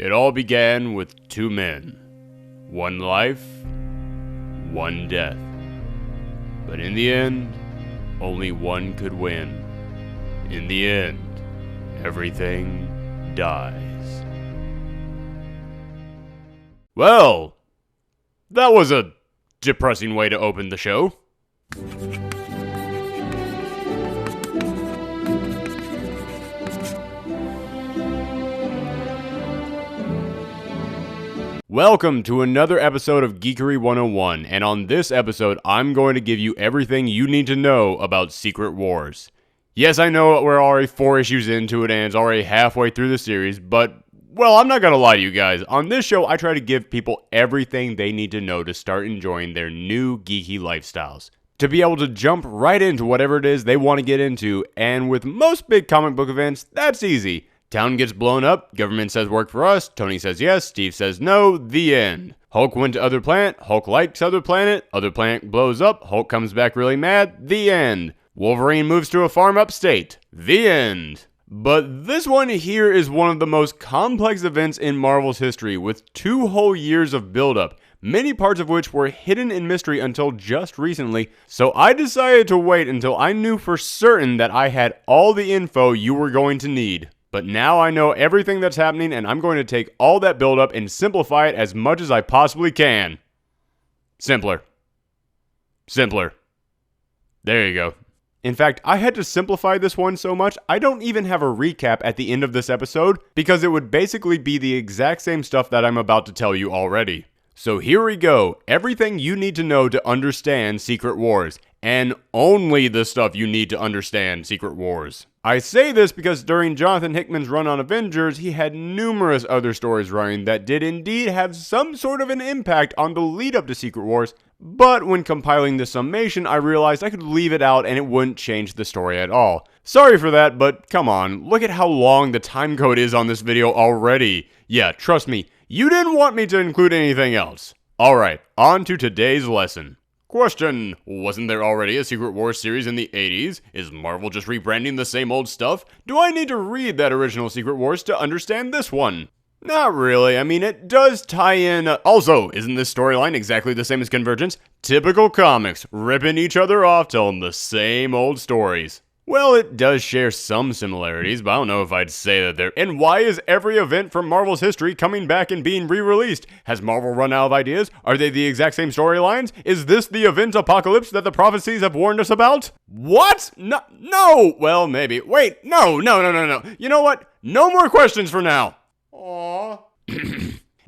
It all began with two men. One life, one death. But in the end, only one could win. In the end, everything dies. Well, that was a depressing way to open the show. Welcome to another episode of Geekery 101, and on this episode, I'm going to give you everything you need to know about Secret Wars. Yes, I know we're already 4 issues into it and it's already halfway through the series, but, well, I'm not going to lie to you guys. On this show, I try to give people everything they need to know to start enjoying their new geeky lifestyles. To be able to jump right into whatever it is they want to get into, and with most big comic book events, that's easy. Town gets blown up, government says work for us, Tony says yes, Steve says no, the end. Hulk went to other planet, Hulk likes other planet blows up, Hulk comes back really mad, the end. Wolverine moves to a farm upstate, the end. But this one here is one of the most complex events in Marvel's history, with 2 whole years of buildup, many parts of which were hidden in mystery until just recently, so I decided to wait until I knew for certain that I had all the info you were going to need. But now I know everything that's happening, and I'm going to take all that buildup and simplify it as much as I possibly can. Simpler. Simpler. There you go. In fact, I had to simplify this one so much, I don't even have a recap at the end of this episode, because it would basically be the exact same stuff that I'm about to tell you already. So here we go, everything you need to know to understand Secret Wars, and only the stuff you need to understand Secret Wars. I say this because during Jonathan Hickman's run on Avengers, he had numerous other stories running that did indeed have some sort of an impact on the lead up to Secret Wars, but when compiling the summation, I realized I could leave it out and it wouldn't change the story at all. Sorry for that, but come on, look at how long the time code is on this video already. Yeah, trust me, you didn't want me to include anything else. Alright, on to today's lesson. Question: wasn't there already a Secret Wars series in the 80s? Is Marvel just rebranding the same old stuff? Do I need to read that original Secret Wars to understand this one? Not really, I mean it does tie in. Also, isn't this storyline exactly the same as Convergence? Typical comics, ripping each other off, telling the same old stories. Well, it does share some similarities, but I don't know if I'd say that they're... And why is every event from Marvel's history coming back and being re-released? Has Marvel run out of ideas? Are they the exact same storylines? Is this the event apocalypse that the prophecies have warned us about? What? No! Well, maybe. Wait, no. You know what? No more questions for now. Aww.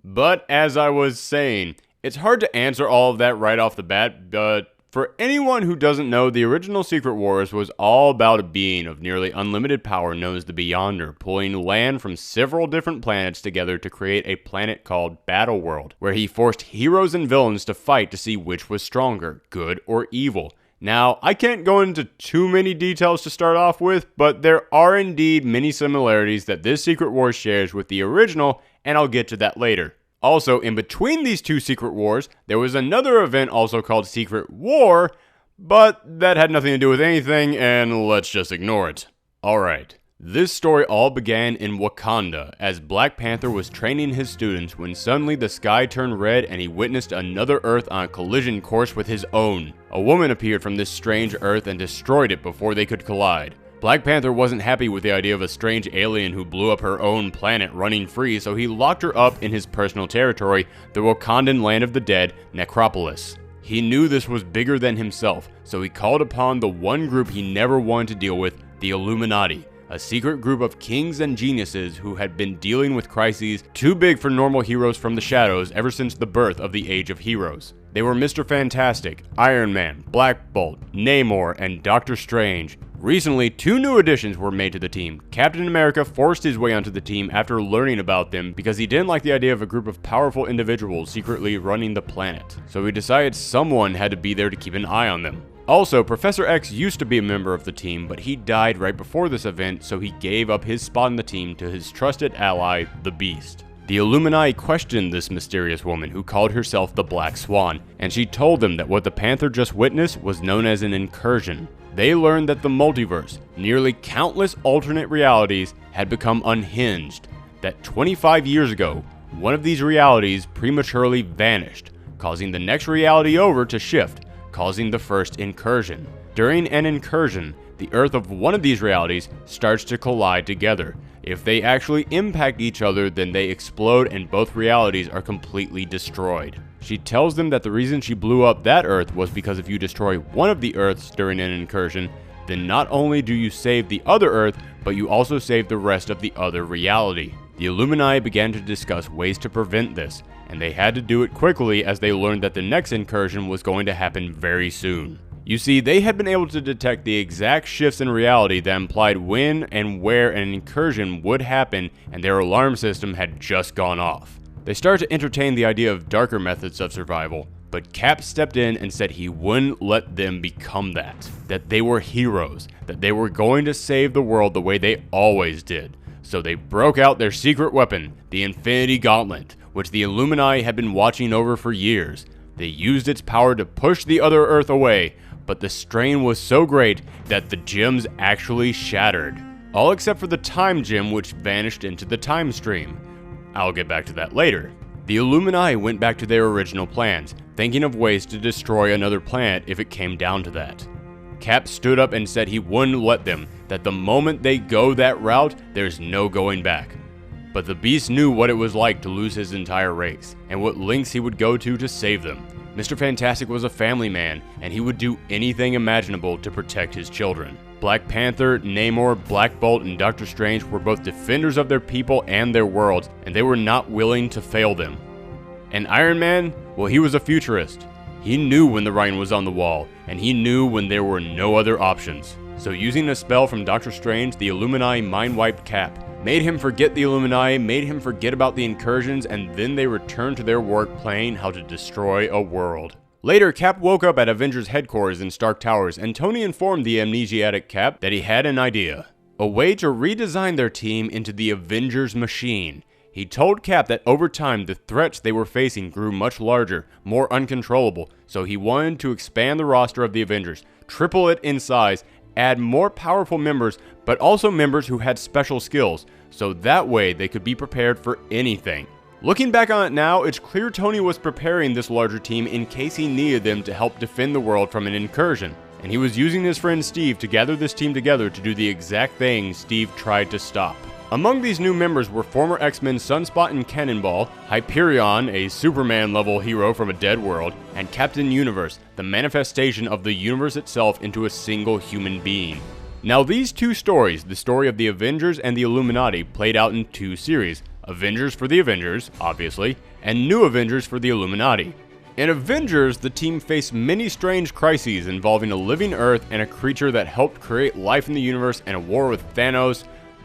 But as I was saying, it's hard to answer all of that right off the bat, but... For anyone who doesn't know, the original Secret Wars was all about a being of nearly unlimited power known as the Beyonder, pulling land from several different planets together to create a planet called Battleworld, where he forced heroes and villains to fight to see which was stronger, good or evil. Now, I can't go into too many details to start off with, but there are indeed many similarities that this Secret Wars shares with the original, and I'll get to that later. Also, in between these 2 Secret Wars, there was another event also called Secret War, but that had nothing to do with anything, and let's just ignore it. Alright, this story all began in Wakanda, as Black Panther was training his students when suddenly the sky turned red and he witnessed another Earth on a collision course with his own. A woman appeared from this strange Earth and destroyed it before they could collide. Black Panther wasn't happy with the idea of a strange alien who blew up her own planet running free, so he locked her up in his personal territory, the Wakandan land of the dead, Necropolis. He knew this was bigger than himself, so he called upon the one group he never wanted to deal with, the Illuminati, a secret group of kings and geniuses who had been dealing with crises too big for normal heroes from the shadows ever since the birth of the Age of Heroes. They were Mr. Fantastic, Iron Man, Black Bolt, Namor, and Doctor Strange. Recently, 2 new additions were made to the team. Captain America forced his way onto the team after learning about them because he didn't like the idea of a group of powerful individuals secretly running the planet. So he decided someone had to be there to keep an eye on them. Also, Professor X used to be a member of the team, but he died right before this event, so he gave up his spot in the team to his trusted ally, the Beast. The Illuminati questioned this mysterious woman who called herself the Black Swan, and she told them that what the Panther just witnessed was known as an incursion. They learned that the multiverse, nearly countless alternate realities, had become unhinged. that 25 years ago, one of these realities prematurely vanished, causing the next reality over to shift, causing the first incursion. During an incursion, the Earth of one of these realities starts to collide together. If they actually impact each other, then they explode and both realities are completely destroyed. She tells them that the reason she blew up that Earth was because if you destroy one of the Earths during an incursion, then not only do you save the other Earth, but you also save the rest of the other reality. The Illuminati began to discuss ways to prevent this, and they had to do it quickly as they learned that the next incursion was going to happen very soon. You see, they had been able to detect the exact shifts in reality that implied when and where an incursion would happen, and their alarm system had just gone off. They started to entertain the idea of darker methods of survival, but Cap stepped in and said he wouldn't let them become that they were heroes, that they were going to save the world the way they always did. So they broke out their secret weapon, the Infinity Gauntlet, which the Illuminati had been watching over for years. They used its power to push the other Earth away, but the strain was so great that the gems actually shattered. All except for the time gem, which vanished into the time stream. I'll get back to that later. The Illuminati went back to their original plans, thinking of ways to destroy another planet if it came down to that. Cap stood up and said he wouldn't let them, that the moment they go that route, there's no going back. But the Beast knew what it was like to lose his entire race, and what lengths he would go to save them. Mr. Fantastic was a family man, and he would do anything imaginable to protect his children. Black Panther, Namor, Black Bolt, and Doctor Strange were both defenders of their people and their worlds, and they were not willing to fail them. And Iron Man, well, he was a futurist. He knew when the writing was on the wall, and he knew when there were no other options. So using a spell from Doctor Strange, the Illuminati mind-wiped Cap, made him forget the Illuminati, made him forget about the incursions, and then they returned to their work planning how to destroy a world. Later, Cap woke up at Avengers headquarters in Stark Towers, and Tony informed the amnesiac Cap that he had an idea. A way to redesign their team into the Avengers machine. He told Cap that over time, the threats they were facing grew much larger, more uncontrollable, so he wanted to expand the roster of the Avengers, triple it in size, add more powerful members, but also members who had special skills, so that way they could be prepared for anything. Looking back on it now, it's clear Tony was preparing this larger team in case he needed them to help defend the world from an incursion, and he was using his friend Steve to gather this team together to do the exact thing Steve tried to stop. Among these new members were former X-Men Sunspot and Cannonball, Hyperion, a Superman-level hero from a dead world, and Captain Universe, the manifestation of the universe itself into a single human being. Now these two stories, the story of the Avengers and the Illuminati, played out in two series, Avengers for the Avengers, obviously, and New Avengers for the Illuminati. In Avengers, the team faced many strange crises involving a living Earth and a creature that helped create life in the universe and a war with Thanos,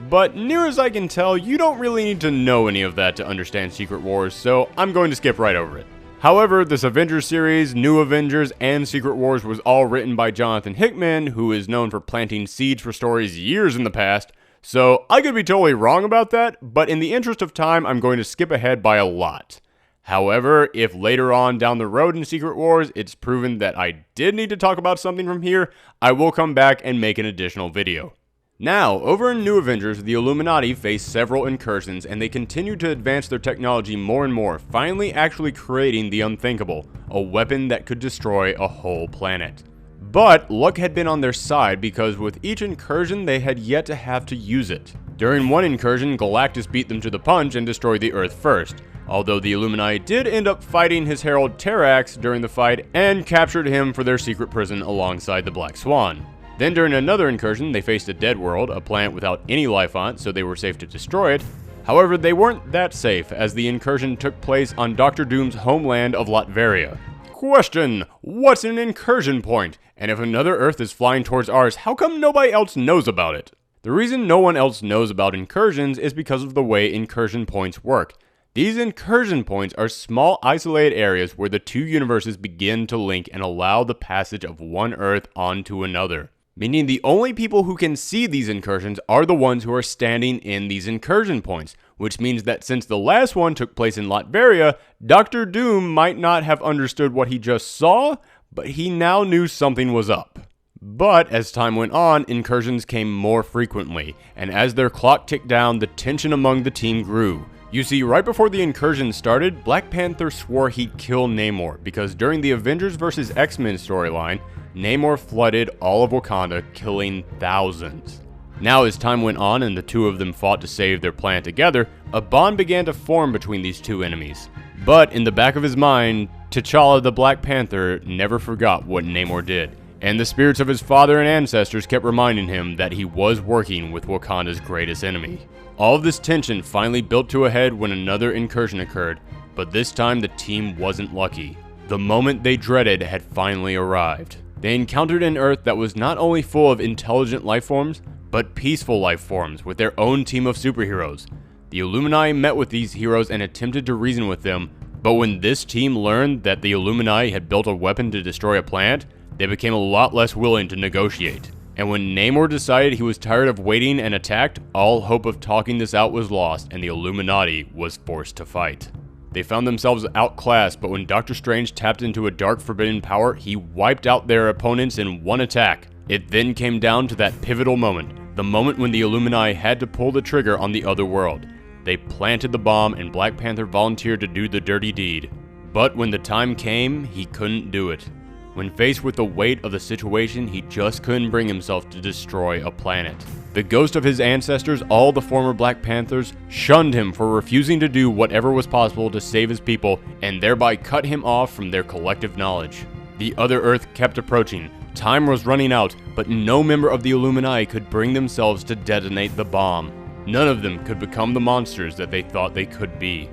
but near as I can tell, you don't really need to know any of that to understand Secret Wars, so I'm going to skip right over it. However, this Avengers series, New Avengers, and Secret Wars was all written by Jonathan Hickman, who is known for planting seeds for stories years in the past, so I could be totally wrong about that, but in the interest of time, I'm going to skip ahead by a lot. However, if later on down the road in Secret Wars, it's proven that I did need to talk about something from here, I will come back and make an additional video. Now, over in New Avengers, the Illuminati faced several incursions, and they continued to advance their technology more and more, finally actually creating the unthinkable, a weapon that could destroy a whole planet. But luck had been on their side because with each incursion, they had yet to have to use it. During one incursion, Galactus beat them to the punch and destroyed the Earth first, although the Illuminati did end up fighting his herald Terrax during the fight and captured him for their secret prison alongside the Black Swan. Then during another incursion, they faced a dead world, a planet without any life on it, so they were safe to destroy it. However, they weren't that safe, as the incursion took place on Doctor Doom's homeland of Latveria. Question: what's an incursion point? And if another Earth is flying towards ours, how come nobody else knows about it? The reason no one else knows about incursions is because of the way incursion points work. These incursion points are small isolated areas where the two universes begin to link and allow the passage of one Earth onto another. Meaning the only people who can see these incursions are the ones who are standing in these incursion points, which means that since the last one took place in Latveria, Doctor Doom might not have understood what he just saw, but he now knew something was up. But as time went on, incursions came more frequently, and as their clock ticked down, the tension among the team grew. You see, right before the incursion started, Black Panther swore he'd kill Namor, because during the Avengers vs. X-Men storyline, Namor flooded all of Wakanda, killing thousands. Now, as time went on and the two of them fought to save their planet together, a bond began to form between these two enemies. But in the back of his mind, T'Challa the Black Panther never forgot what Namor did, and the spirits of his father and ancestors kept reminding him that he was working with Wakanda's greatest enemy. All of this tension finally built to a head when another incursion occurred, but this time the team wasn't lucky. The moment they dreaded had finally arrived. They encountered an Earth that was not only full of intelligent life forms, but peaceful life forms with their own team of superheroes. The Illuminati met with these heroes and attempted to reason with them, but when this team learned that the Illuminati had built a weapon to destroy a planet, they became a lot less willing to negotiate. And when Namor decided he was tired of waiting and attacked, all hope of talking this out was lost and the Illuminati was forced to fight. They found themselves outclassed, but when Doctor Strange tapped into a dark forbidden power, he wiped out their opponents in one attack. It then came down to that pivotal moment, the moment when the Illuminati had to pull the trigger on the other world. They planted the bomb and Black Panther volunteered to do the dirty deed. But when the time came, he couldn't do it. When faced with the weight of the situation, he just couldn't bring himself to destroy a planet. The ghost of his ancestors, all the former Black Panthers, shunned him for refusing to do whatever was possible to save his people and thereby cut him off from their collective knowledge. The other Earth kept approaching. Time was running out, but no member of the Illuminati could bring themselves to detonate the bomb. None of them could become the monsters that they thought they could be.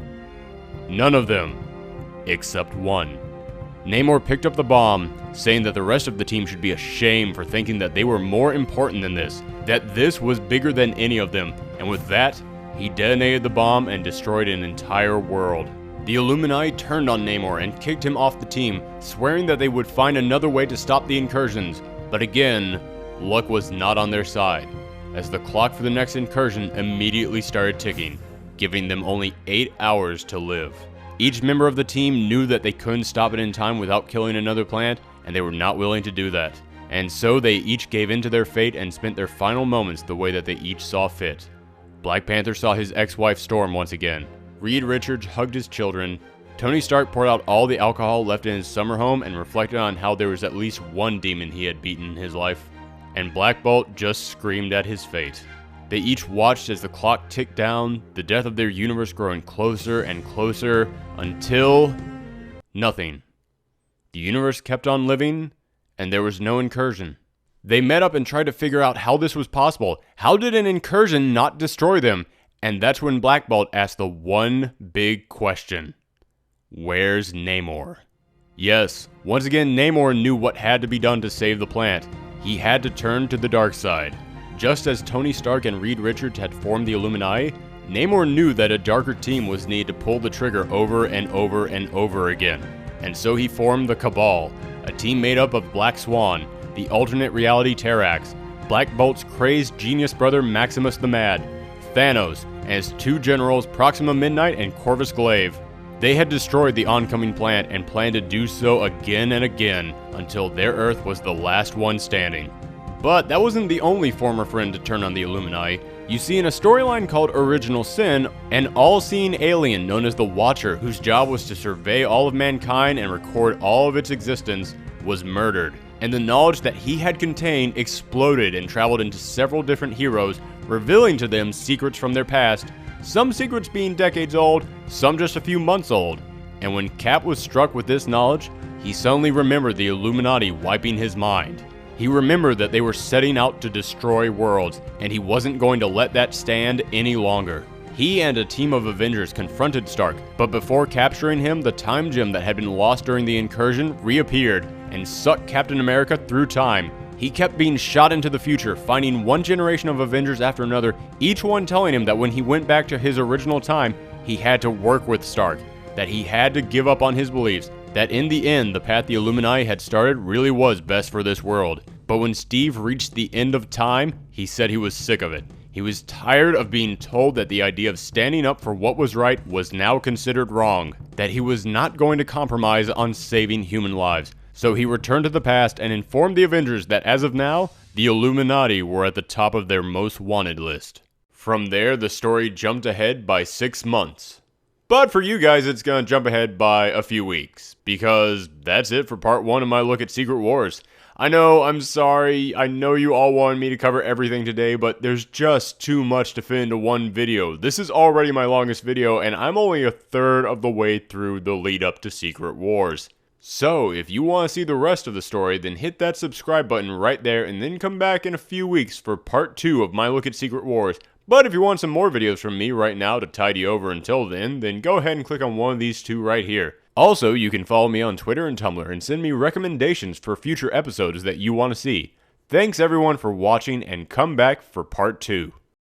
None of them, except one. Namor picked up the bomb, saying that the rest of the team should be ashamed for thinking that they were more important than this, that this was bigger than any of them, and with that, he detonated the bomb and destroyed an entire world. The Illuminati turned on Namor and kicked him off the team, swearing that they would find another way to stop the incursions, but again, luck was not on their side, as the clock for the next incursion immediately started ticking, giving them only 8 hours to live. Each member of the team knew that they couldn't stop it in time without killing another planet, and they were not willing to do that. And so they each gave in to their fate and spent their final moments the way that they each saw fit. Black Panther saw his ex-wife Storm once again. Reed Richards hugged his children. Tony Stark poured out all the alcohol left in his summer home and reflected on how there was at least one demon he had beaten in his life. And Black Bolt just screamed at his fate. They each watched as the clock ticked down, the death of their universe growing closer and closer, until nothing. The universe kept on living, and there was no incursion. They met up and tried to figure out how this was possible. How did an incursion not destroy them? And that's when Black Bolt asked the one big question. Where's Namor? Yes, once again Namor knew what had to be done to save the planet. He had to turn to the dark side. Just as Tony Stark and Reed Richards had formed the Illuminati, Namor knew that a darker team was needed to pull the trigger over and over and over again. And so he formed the Cabal, a team made up of Black Swan, the alternate reality Terrax, Black Bolt's crazed genius brother Maximus the Mad, Thanos, and his two generals Proxima Midnight and Corvus Glaive. They had destroyed the oncoming planet and planned to do so again and again until their Earth was the last one standing. But that wasn't the only former friend to turn on the Illuminati. You see, in a storyline called Original Sin, an all-seeing alien known as the Watcher, whose job was to survey all of mankind and record all of its existence, was murdered. And the knowledge that he had contained exploded and traveled into several different heroes, revealing to them secrets from their past, some secrets being decades old, some just a few months old. And when Cap was struck with this knowledge, he suddenly remembered the Illuminati wiping his mind. He remembered that they were setting out to destroy worlds, and he wasn't going to let that stand any longer. He and a team of Avengers confronted Stark, but before capturing him, the time gem that had been lost during the incursion reappeared and sucked Captain America through time. He kept being shot into the future, finding one generation of Avengers after another, each one telling him that when he went back to his original time, he had to work with Stark, that he had to give up on his beliefs, that in the end, the path the Illuminati had started really was best for this world. But when Steve reached the end of time, he said he was sick of it. He was tired of being told that the idea of standing up for what was right was now considered wrong, that he was not going to compromise on saving human lives. So he returned to the past and informed the Avengers that as of now, the Illuminati were at the top of their most wanted list. From there, the story jumped ahead by 6 months. But for you guys, it's gonna jump ahead by a few weeks, because that's it for part 1 of my look at Secret Wars. I know, I'm sorry, I know you all wanted me to cover everything today, but there's just too much to fit into one video. This is already my longest video, and I'm only a third of the way through the lead up to Secret Wars. So, if you want to see the rest of the story, then hit that subscribe button right there, and then come back in a few weeks for part 2 of my look at Secret Wars. But if you want some more videos from me right now to tide you over until then go ahead and click on one of these two right here. Also, you can follow me on Twitter and Tumblr and send me recommendations for future episodes that you want to see. Thanks everyone for watching, and come back for part 2.